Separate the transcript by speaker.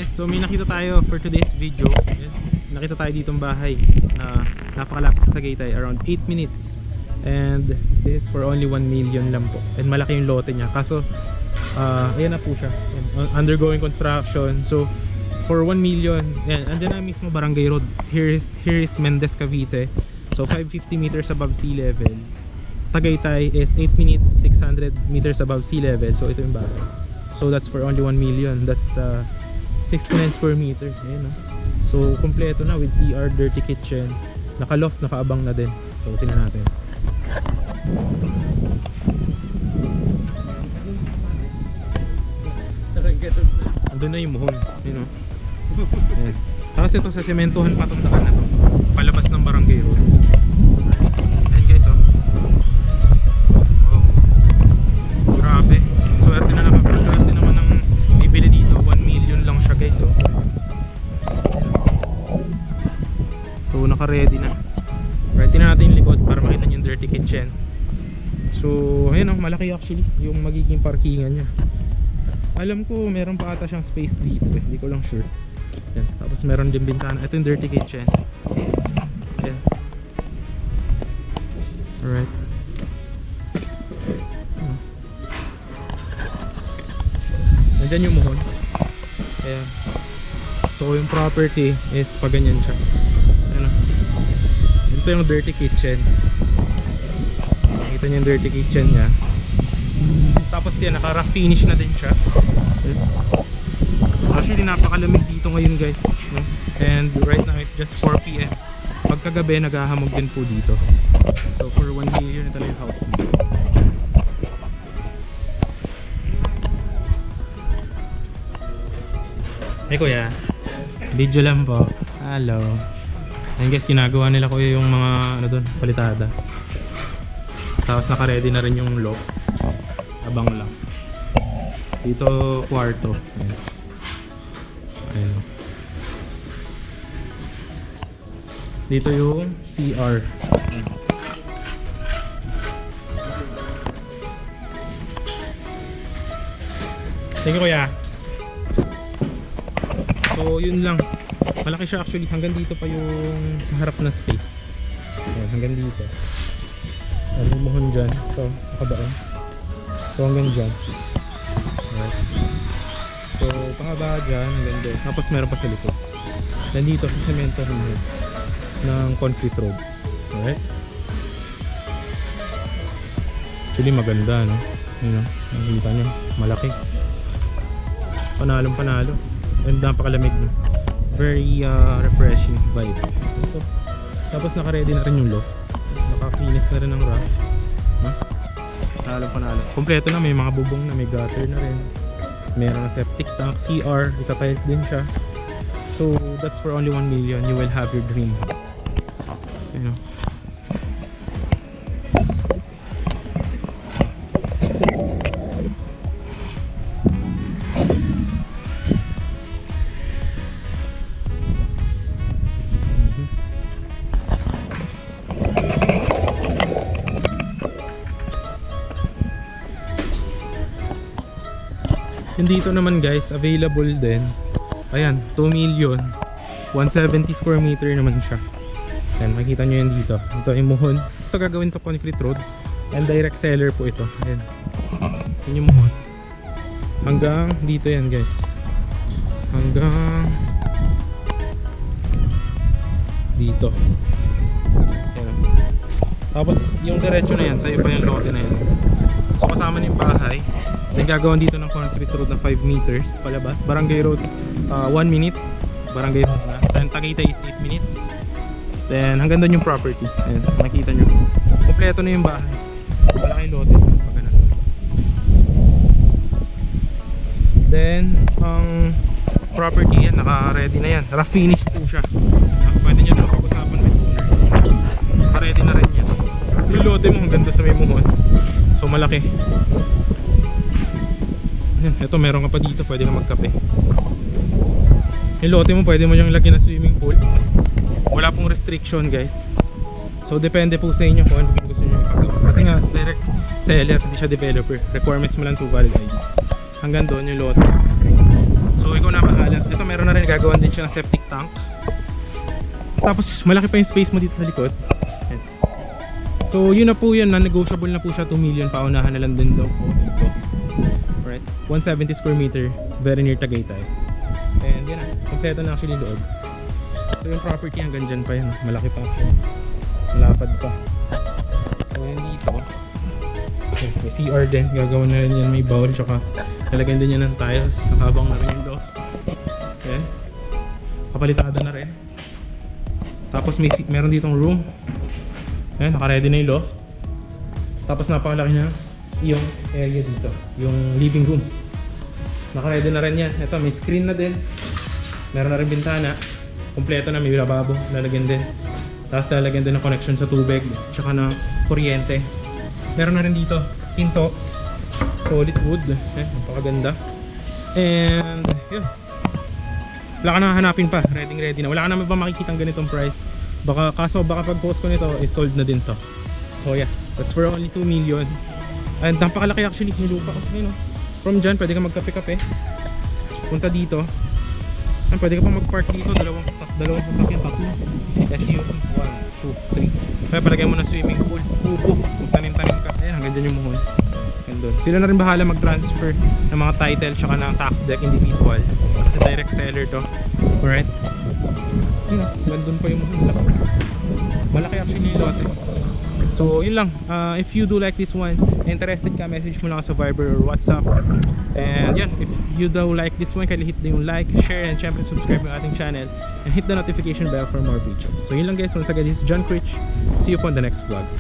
Speaker 1: guys, so may nakita tayo for today's video. Nakita tayo ditong bahay na napakalapit sa Tagaytay, around 8 minutes. And this is for only 1 million lang po. And malaki yung lote niya. Kaso, ayan na po siya. Undergoing construction. So, for 1 million, yan, andyan na mismo Barangay Road. Here is Mendez, Cavite. So, 550 meters above sea level. Tagaytay is 8 minutes, 600 meters above sea level. So, ito yung bahay. So, that's for only 1 million. That's 69 square meters. Ayan, no? So, kompleto na with CR, dirty kitchen. Naka-loft, naka-abang na din. So, tingnan natin. Andun na yung muhon. Yun, no? Ayan. Tapos ito sa sementohan patundakan na to. Palabas ng Barangay Road. Ayan guys, oh. Wow. Grabe. Swerte na nakapagswerte naman ng ibili dito. 1 million lang siya guys, oh. So naka-ready na. Ready na natin yung likod para makita nyo yung dirty kitchen. So ayun, oh, malaki actually yung magiging parkingan nya. Alam ko meron pa ata siyang space dito eh. Hindi ko lang sure. Yan. Tapos meron din bintana. Ito yung dirty kitchen. Yan. Alright. Nandyan yung muhon. Ayan. So yung property is pag ganyan siya. Ayan. Ito yung dirty kitchen. Nakita nyo yung dirty kitchen nya. Tapos yan, naka-rough finish na din siya. Actually napakalamig dito ngayon guys, no? And right now it's just 4 PM. Pagkagabi naghahamog din po dito. So for 1 million ito na yung house. Hey kuya, video lang po. Hello. Ayun guys, ginagawa nila kuya yung mga ano doon, palitada. Tapos naka-ready na rin yung lock. Abang lang. Dito kwarto. Ayan. Ayan. Dito yung CR. Thank you kuya. So yun lang. Malaki siya actually. Hanggang dito pa yung harap na space. Ayan, hanggang dito. Ayan, lumuhon dyan. So nakabaon. So hanggang dyan. Alright. So pangaba dyan hanggang doon. Tapos meron pa sa likod. Nandito sa semento ng concrete road. Alright. Actually maganda, no? Yun, no? Nakikita nyo. Malaki. Panalong panalo. And napakalamig, no? Very refreshing vibe. So, tapos naka-ready na rin yung loft. Naka-finish na rin ng rack. No? Panalo. Kompleto na, may mga bubong na, may gutter na rin. Meron na septic tank, CR, itatiles din siya. So that's for only 1 million. You will have your dream house. You know. Yung dito naman guys, available din. Ayan, 2 million 170 square meter naman siya. Ayan, makikita nyo yan dito. Ito yung muhon. Ito gagawin to concrete road. And direct seller po ito. Ayan. Yan yung muhon. Hanggang dito yan guys. Hanggang dito. Ayan. Tapos yung diretso na yan, sa'yo pa yung lote na yan. So kasama na yung bahay. Then gagawin dito ng concrete road na 5 meters palabas. Barangay Road 1 minute. Barangay Road na. Then Tagaytay is 8 minutes. Then hanggang doon yung property. Ayan, makita nyo. Kompleto na yung bahay. Malaki lote. Then ang property yan, naka-ready na yan. Naka-finish po siya. Pwede nyo na pag-usapan with owner. Naka-ready na rin yan. Yung lote mo hanggang doon sa may muhon. So malaki. Ito meron ka pa dito, pwede ka magkape. Yung lote mo pwede mo yung lagyan ng swimming pool. Wala pong restriction guys. So depende po sa inyo kung ano gusto nyo ipagawa. Kasi nga direct seller, hindi siya developer. Requirements mo lang 2 valid ID. Hanggang doon yung lote. So ikaw na bahala. Ito meron siya ng septic tank. Tapos malaki pa yung space mo dito sa likod. Ayan. So yun na po yun, non-negotiable na po siya. 2 million, paunahan na lang din daw po dito. Alright, 170 square meter, very near Tagaytay. And yan na, kompleto na actually loob. So yung property hanggang dyan pa yan, malaki pa actually. Malapad pa. So yan dito. Okay, may CR din, gagawin na rin yan, may bowl, tsaka lalagyan din yan ng tiles, nakabang na rin yung loft. Okay, kapalitada na rin. Tapos meron ditong room. Ayan, naka-ready na yung loft. Tapos napakalaki na yung area dito, yung living room. Naka-ready na rin yan. Ito, may screen na din. Meron na rin bintana. Kompleto na, may lababo, lalagyan din. Tapos lalagyan din ng connection sa tubig, tsaka na kuryente. Meron na rin dito, pinto. Solid wood. Napakaganda. And, yun. Wala ka na hanapin pa, ready na. Wala ka naman ba makikitang ganitong price. Kaso baka pag post ko nito is sold na din to. So yeah, that's for only 2 million. And napakalaki actually yung lupa. You know, from dyan pwede ka magkape-kape. Punta dito. And pwede ka pa mag-park dito. Dalawang sasakyan, tatlo. SUV, 1, 2, 3. Kaya palagay mo na swimming pool. Pupo, magtanim-tanim ka. Ayan, hanggang dyan yung muhon. Doon. Sila na rin bahala mag-transfer ng mga title tsaka ng tax deck individual kasi direct seller to. Alright, yun na, nandun pa yung malaki actually yung lote. So yun lang, if you do like this one, interested ka, message mo lang sa Viber or WhatsApp. And yun, if you do like this one, kaya hit na yung like, share, and syempre subscribe yung ating channel and hit the notification bell for more videos. So yun lang guys, once again, this is John Critch. See you po on the next vlogs.